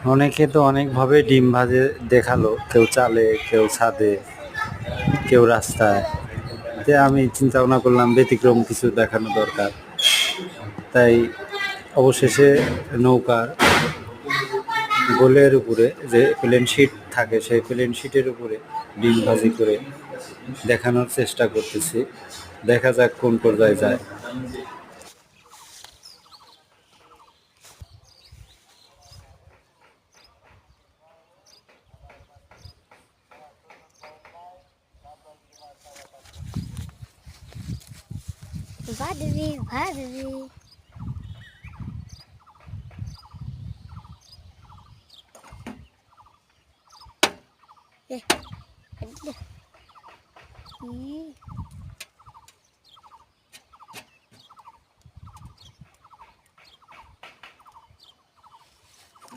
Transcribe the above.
অনেকে তো অনেকভাবে ডিম ভাজে দেখালো, কেউ চালে, কেউ ছাদে, কেউ রাস্তায়। যে আমি চিন্তা ভাবনা করলাম ব্যতিক্রম কিছু দেখানো দরকার, তাই অবশেষে নৌকার গোলের উপরে যে প্লেন শিট থাকে সেই প্লেন শিটের উপরে ডিম ভাজি করে দেখানোর চেষ্টা করতেছি। দেখা যাক কোন পর্যায়ে যায়। ভাজবি ভাজবি। এ,